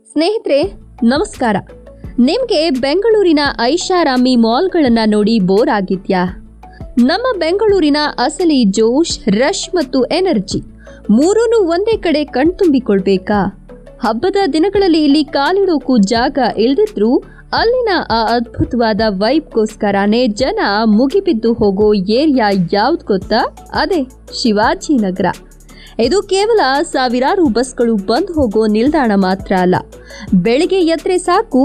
ಸ್ನೇಹಿತರೆ ನಮಸ್ಕಾರ. ನಿಮಗೆ ಬೆಂಗಳೂರಿನ ಐಷಾರಾಮಿ ಮಾಲ್ಗಳನ್ನು ನೋಡಿ ಬೋರ್ ಆಗಿದ್ಯಾ? ನಮ್ಮ ಬೆಂಗಳೂರಿನ ಅಸಲಿ ಜೋಶ್, ರಶ್ ಮತ್ತು ಎನರ್ಜಿ ಮೂರೂನು ಒಂದೇ ಕಡೆ ಕಣ್ತುಂಬಿಕೊಳ್ಬೇಕಾ? ಹಬ್ಬದ ದಿನಗಳಲ್ಲಿ ಇಲ್ಲಿ ಕಾಲಿಡೋಕು ಜಾಗ ಇಲ್ದಿದ್ರೂ ಅಲ್ಲಿನ ಆ ಅದ್ಭುತವಾದ ವೈಬ್ಗೋಸ್ಕರನೇ ಜನ ಮುಗಿಬಿದ್ದು ಹೋಗೋ ಏರಿಯಾ ಯಾವ್ದು ಗೊತ್ತಾ? ಅದೇ ಶಿವಾಜಿನಗರ. ಇದು ಕೇವಲ ಸಾವಿರಾರು ಬಸ್ಗಳು ಬಂದು ಹೋಗೋ ನಿಲ್ದಾಣ ಮಾತ್ರ ಅಲ್ಲ. ಬೆಳಿಗ್ಗೆ ಎದ್ರೆ ಸಾಕು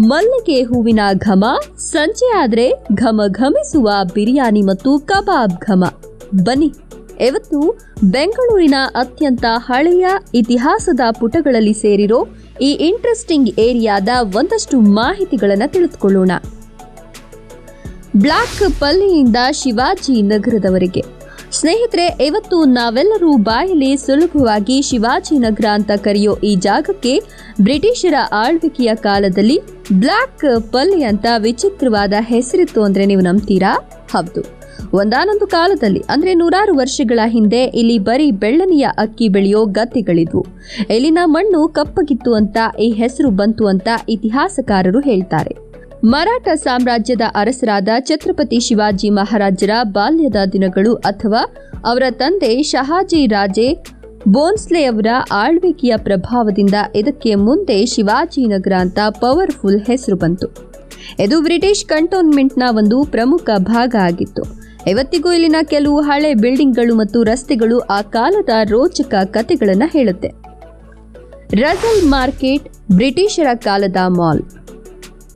ಮಲ್ಲಿಗೆ ಹೂವಿನ ಘಮ, ಸಂಜೆ ಆದ್ರೆ ಘಮ ಘಮಿಸುವ ಬಿರಿಯಾನಿ ಮತ್ತು ಕಬಾಬ್ ಘಮ. ಬನ್ನಿ, ಇವತ್ತು ಬೆಂಗಳೂರಿನ ಅತ್ಯಂತ ಹಳೆಯ ಇತಿಹಾಸದ ಪುಟಗಳಲ್ಲಿ ಸೇರಿರೋ ಈ ಇಂಟ್ರೆಸ್ಟಿಂಗ್ ಏರಿಯಾದ ಒಂದಷ್ಟು ಮಾಹಿತಿಗಳನ್ನು ತಿಳಿದುಕೊಳ್ಳೋಣ. ಬ್ಲಾಕ್ ಪಲ್ಲಿಯಿಂದ ಶಿವಾಜಿ ನಗರದವರೆಗೆ. ಸ್ನೇಹಿತರೆ, ಇವತ್ತು ನಾವೆಲ್ಲರೂ ಬಾಯಲ್ಲಿ ಸುಲಭವಾಗಿ ಶಿವಾಜಿನಗರ ಅಂತ ಕರೆಯೋ ಈ ಜಾಗಕ್ಕೆ ಬ್ರಿಟಿಷರ ಆಳ್ವಿಕೆಯ ಕಾಲದಲ್ಲಿ ಬ್ಲಾಕ್ ಪಲ್ಲಿ ಅಂತ ವಿಚಿತ್ರವಾದ ಹೆಸರಿತ್ತು ಅಂದ್ರೆ ನೀವು ನಂಬ್ತೀರಾ? ಹೌದು, ಒಂದಾನೊಂದು ಕಾಲದಲ್ಲಿ ಅಂದ್ರೆ ನೂರಾರು ವರ್ಷಗಳ ಹಿಂದೆ ಇಲ್ಲಿ ಬರೀ ಬೆಳ್ಳನೆಯ ಅಕ್ಕಿ ಬೆಳೆಯೋ ಗದ್ದೆಗಳಿದ್ವು. ಇಲ್ಲಿನ ಮಣ್ಣು ಕಪ್ಪಗಿತ್ತು ಅಂತ ಈ ಹೆಸರು ಬಂತು ಅಂತ ಇತಿಹಾಸಕಾರರು ಹೇಳ್ತಾರೆ. ಮರಾಠ ಸಾಮ್ರಾಜ್ಯದ ಅರಸರಾದ ಛತ್ರಪತಿ ಶಿವಾಜಿ ಮಹಾರಾಜರ ಬಾಲ್ಯದ ದಿನಗಳು ಅಥವಾ ಅವರ ತಂದೆ ಶಹಾಜಿ ರಾಜೇ ಭೋನ್ಸ್ಲೆ ಅವರ ಆಳ್ವಿಕೆಯ ಪ್ರಭಾವದಿಂದ ಇದಕ್ಕೆ ಮುಂದೆ ಶಿವಾಜಿನಗರ ಅಂತ ಪವರ್ಫುಲ್ ಹೆಸರು ಬಂತು. ಇದು ಬ್ರಿಟಿಷ್ ಕಂಟೋನ್ಮೆಂಟ್ನ ಒಂದು ಪ್ರಮುಖ ಭಾಗ ಆಗಿತ್ತು. ಇವತ್ತಿಗೂ ಇಲ್ಲಿನ ಕೆಲವು ಹಳೆ ಬಿಲ್ಡಿಂಗ್ಗಳು ಮತ್ತು ರಸ್ತೆಗಳು ಆ ಕಾಲದ ರೋಚಕ ಕಥೆಗಳನ್ನು ಹೇಳುತ್ತೆ. ರಸಲ್ ಮಾರ್ಕೆಟ್, ಬ್ರಿಟಿಷರ ಕಾಲದ ಮಾಲ್.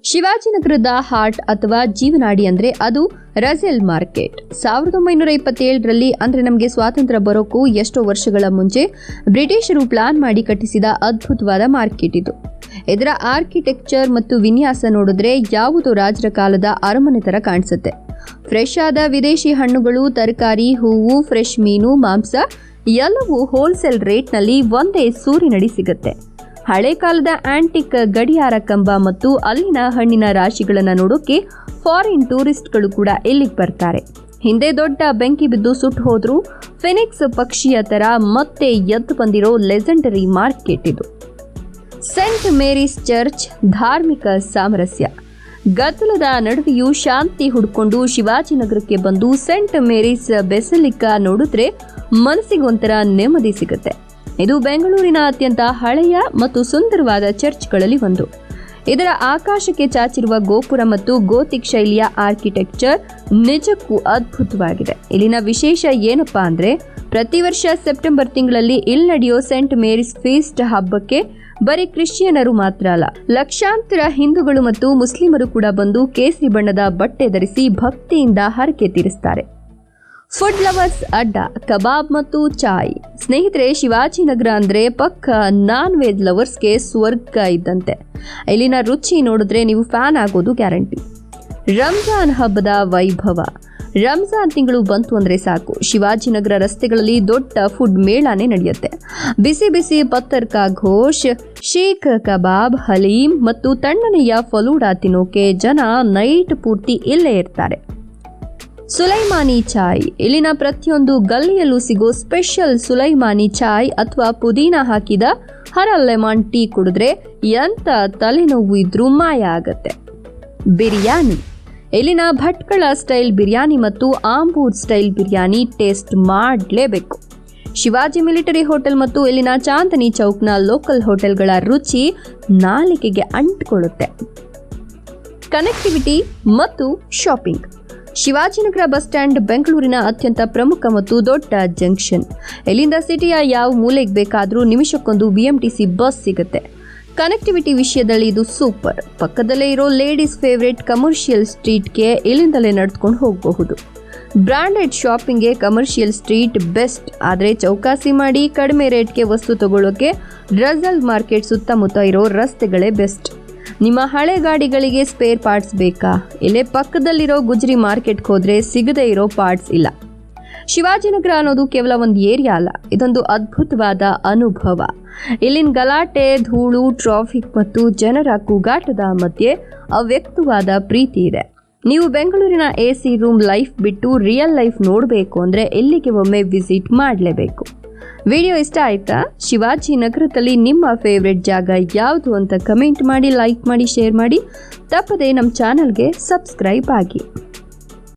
ಶಿವಾಜಿನಗರದ ಹಾರ್ಟ್ ಅಥವಾ ಜೀವನಾಡಿ ಅಂದ್ರೆ ಅದು ರಸೆಲ್ ಮಾರ್ಕೆಟ್. 1927ರಲ್ಲಿ ಅಂದ್ರೆ ನಮಗೆ ಸ್ವಾತಂತ್ರ್ಯ ಬರೋಕ್ಕೂ ಎಷ್ಟೋ ವರ್ಷಗಳ ಮುಂಚೆ ಬ್ರಿಟಿಷರು ಪ್ಲಾನ್ ಮಾಡಿ ಕಟ್ಟಿಸಿದ ಅದ್ಭುತವಾದ ಮಾರ್ಕೆಟ್ ಇದು. ಇದರ ಆರ್ಕಿಟೆಕ್ಚರ್ ಮತ್ತು ವಿನ್ಯಾಸ ನೋಡಿದ್ರೆ ಯಾವುದೋ ರಾಜರ ಕಾಲದ ಅರಮನೆ ತರ ಕಾಣಿಸುತ್ತೆ. ಫ್ರೆಶ್ ಆದ ವಿದೇಶಿ ಹಣ್ಣುಗಳು, ತರಕಾರಿ, ಹೂವು, ಫ್ರೆಶ್ ಮೀನು, ಮಾಂಸ ಎಲ್ಲವೂ ಹೋಲ್ಸೇಲ್ ರೇಟ್ನಲ್ಲಿ ಒಂದೇ ಸೂರಿನಡಿ ಸಿಗುತ್ತೆ. ಹಳೆ ಕಾಲದ ಆಂಟಿಕ್ ಗಡಿಯಾರ ಕಂಬ ಮತ್ತು ಅಲ್ಲಿನ ಹಣ್ಣಿನ ರಾಶಿಗಳನ್ನು ನೋಡೋಕೆ ಫಾರಿನ್ ಟೂರಿಸ್ಟ್ಗಳು ಕೂಡ ಇಲ್ಲಿಗೆ ಬರ್ತಾರೆ. ಹಿಂದೆ ದೊಡ್ಡ ಬೆಂಕಿ ಬಿದ್ದು ಸುಟ್ಟು ಹೋದ್ರೂ ಫಿನಿಕ್ಸ್ ಪಕ್ಷಿಯ ತರ ಮತ್ತೆ ಎದ್ದು ಬಂದಿರೋ ಲೆಜೆಂಡರಿ ಮಾರ್ಕೆಟ್ ಇದು. ಸೆಂಟ್ ಮೇರೀಸ್ ಚರ್ಚ್, ಧಾರ್ಮಿಕ ಸಾಮರಸ್ಯ. ಗದ್ದಲದ ನಡುವೆಯೂ ಶಾಂತಿ ಹುಡ್ಕೊಂಡು ಶಿವಾಜಿನಗರಕ್ಕೆ ಬಂದು ಸೆಂಟ್ ಮೇರೀಸ್ ಬೆಸಲಿಕಾ ನೋಡಿದ್ರೆ ಮನಸ್ಸಿಗೊಂಥರ ನೆಮ್ಮದಿ ಸಿಗುತ್ತೆ. ಇದು ಬೆಂಗಳೂರಿನ ಅತ್ಯಂತ ಹಳೆಯ ಮತ್ತು ಸುಂದರವಾದ ಚರ್ಚ್ಗಳಲ್ಲಿ ಒಂದು. ಇದರ ಆಕಾಶಕ್ಕೆ ಚಾಚಿರುವ ಗೋಪುರ ಮತ್ತು ಗೋತಿಕ್ ಶೈಲಿಯ ಆರ್ಕಿಟೆಕ್ಚರ್ ನಿಜಕ್ಕೂ ಅದ್ಭುತವಾಗಿದೆ. ಇಲ್ಲಿನ ವಿಶೇಷ ಏನಪ್ಪಾ ಅಂದ್ರೆ, ಪ್ರತಿ ವರ್ಷ ಸೆಪ್ಟೆಂಬರ್ ತಿಂಗಳಲ್ಲಿ ಇಲ್ಲಿ ನಡೆಯೋ ಸೆಂಟ್ ಮೇರೀಸ್ ಫೀಸ್ಟ್ ಹಬ್ಬಕ್ಕೆ ಬರೀ ಕ್ರಿಶ್ಚಿಯನರು ಮಾತ್ರ ಅಲ್ಲ, ಲಕ್ಷಾಂತರ ಹಿಂದೂಗಳು ಮತ್ತು ಮುಸ್ಲಿಮರು ಕೂಡ ಬಂದು ಕೇಸರಿ ಬಣ್ಣದ ಬಟ್ಟೆ ಧರಿಸಿ ಭಕ್ತಿಯಿಂದ ಹರಕೆ ತೀರಿಸ್ತಾರೆ. ಫುಡ್ ಲವರ್ಸ್ ಅಡ್ಡ, ಕಬಾಬ್ ಮತ್ತು ಚಾಯ್. ಸ್ನೇಹಿತರೆ, ಶಿವಾಜಿನಗರ ಅಂದ್ರೆ ಪಕ್ಕ ನಾನ್ ವೆಜ್ ಲವರ್ಸ್ಗೆ ಸ್ವರ್ಗ ಇದ್ದಂತೆ. ಇಲ್ಲಿನ ರುಚಿ ನೋಡಿದ್ರೆ ನೀವು ಫ್ಯಾನ್ ಆಗೋದು ಗ್ಯಾರಂಟಿ. ರಂಜಾನ್ ಹಬ್ಬದ ವೈಭವ. ರಂಜಾನ್ ತಿಂಗಳು ಬಂತು ಅಂದ್ರೆ ಸಾಕು, ಶಿವಾಜಿನಗರ ರಸ್ತೆಗಳಲ್ಲಿ ದೊಡ್ಡ ಫುಡ್ ಮೇಳಾನೇ ನಡೆಯುತ್ತೆ. ಬಿಸಿ ಬಿಸಿ ಪತ್ತರ್ ಕಾ ಘೋಷ್, ಶೇಖ್ ಕಬಾಬ್, ಹಲೀಮ್ ಮತ್ತು ತಣ್ಣನೆಯ ಫಲೂಡಾ ತಿನ್ನೋಕೆ ಜನ ನೈಟ್ ಪೂರ್ತಿ ಇಲ್ಲೇ ಇರ್ತಾರೆ. ಸುಲೈಮಾನಿ ಚಾಯ್. ಇಲ್ಲಿನ ಪ್ರತಿಯೊಂದು ಗಲ್ಲಿಯಲ್ಲೂ ಸಿಗೋ ಸ್ಪೆಷಲ್ ಸುಲೈಮಾನಿ ಚಾಯ್ ಅಥವಾ ಪುದೀನ ಹಾಕಿದ ಹರ ಲೆಮನ್ ಟೀ ಕುಡಿದ್ರೆ ಎಂತ ತಲೆನೋವು ಇದ್ರೂ ಮಾಯ ಆಗತ್ತೆ. ಬಿರಿಯಾನಿ. ಇಲ್ಲಿನ ಭಟ್ಕಳ ಸ್ಟೈಲ್ ಬಿರಿಯಾನಿ ಮತ್ತು ಆಂಬೂರ್ ಸ್ಟೈಲ್ ಬಿರಿಯಾನಿ ಟೇಸ್ಟ್ ಮಾಡಲೇಬೇಕು. ಶಿವಾಜಿ ಮಿಲಿಟರಿ ಹೋಟೆಲ್ ಮತ್ತು ಇಲ್ಲಿನ ಚಾಂದನಿ ಚೌಕ್ನ ಲೋಕಲ್ ಹೋಟೆಲ್ಗಳ ರುಚಿ ನಾಲಿಗೆಗೆ ಅಂಟಿಕೊಳ್ಳುತ್ತೆ. ಕನೆಕ್ಟಿವಿಟಿ ಮತ್ತು ಶಾಪಿಂಗ್. ಶಿವಾಜಿನಗರ ಬಸ್ ಸ್ಟ್ಯಾಂಡ್ ಬೆಂಗಳೂರಿನ ಅತ್ಯಂತ ಪ್ರಮುಖ ಮತ್ತು ದೊಡ್ಡ ಜಂಕ್ಷನ್. ಇಲ್ಲಿಂದ ಸಿಟಿಯ ಯಾವ ಮೂಲೆಗೆ ಬೇಕಾದರೂ ನಿಮಿಷಕ್ಕೊಂದು BMTC ಬಸ್ ಸಿಗುತ್ತೆ. ಕನೆಕ್ಟಿವಿಟಿ ವಿಷಯದಲ್ಲಿ ಇದು ಸೂಪರ್. ಪಕ್ಕದಲ್ಲೇ ಇರೋ ಲೇಡೀಸ್ ಫೇವರೇಟ್ ಕಮರ್ಷಿಯಲ್ ಸ್ಟ್ರೀಟ್ಗೆ ಇಲ್ಲಿಂದಲೇ ನಡೆದುಕೊಂಡು ಹೋಗಬಹುದು. ಬ್ರಾಂಡೆಡ್ ಶಾಪಿಂಗ್ಗೆ ಕಮರ್ಷಿಯಲ್ ಸ್ಟ್ರೀಟ್ ಬೆಸ್ಟ್, ಆದರೆ ಚೌಕಾಸಿ ಮಾಡಿ ಕಡಿಮೆ ರೇಟ್ಗೆ ವಸ್ತು ತಗೊಳ್ಳೋಕೆ ರಸಲ್ ಮಾರ್ಕೆಟ್ ಸುತ್ತಮುತ್ತ ಇರೋ ರಸ್ತೆಗಳೇ ಬೆಸ್ಟ್. ನಿಮ್ಮ ಹಳೆ ಗಾಡಿಗಳಿಗೆ ಸ್ಪೇರ್ ಪಾರ್ಟ್ಸ್ ಬೇಕಾ? ಇಲ್ಲೇ ಪಕ್ಕದಲ್ಲಿರೋ ಗುಜರಿ ಮಾರ್ಕೆಟ್ಗೆ ಹೋದ್ರೆ ಸಿಗದೇ ಇರೋ ಪಾರ್ಟ್ಸ್ ಇಲ್ಲ. ಶಿವಾಜಿನಗರ ಅನ್ನೋದು ಕೇವಲ ಒಂದು ಏರಿಯಾ ಅಲ್ಲ, ಇದೊಂದು ಅದ್ಭುತವಾದ ಅನುಭವ. ಇಲ್ಲಿನ ಗಲಾಟೆ, ಧೂಳು, ಟ್ರಾಫಿಕ್ ಮತ್ತು ಜನರ ಕೂಗಾಟದ ಮಧ್ಯೆ ಅವ್ಯಕ್ತವಾದ ಪ್ರೀತಿ ಇದೆ. ನೀವು ಬೆಂಗಳೂರಿನ AC ರೂಮ್ ಲೈಫ್ ಬಿಟ್ಟು ರಿಯಲ್ ಲೈಫ್ ನೋಡಬೇಕು ಅಂದರೆ ಇಲ್ಲಿಗೆ ಒಮ್ಮೆ ವಿಸಿಟ್ ಮಾಡಲೇಬೇಕು. ವಿಡಿಯೋ ಇಷ್ಟ ಆಯ್ತಾ? ಶಿವಾಜಿನಗರದಲ್ಲಿ ನಿಮ್ಮ ಫೇವ್ರೆಟ್ ಜಾಗ ಯಾವುದು ಅಂತ ಕಮೆಂಟ್ ಮಾಡಿ, ಲೈಕ್ ಮಾಡಿ, ಶೇರ್ ಮಾಡಿ. ತಪ್ಪದೆ ನಮ್ಮ ಚಾನಲ್ಗೆ ಸಬ್ಸ್ಕ್ರೈಬ್ ಆಗಿ.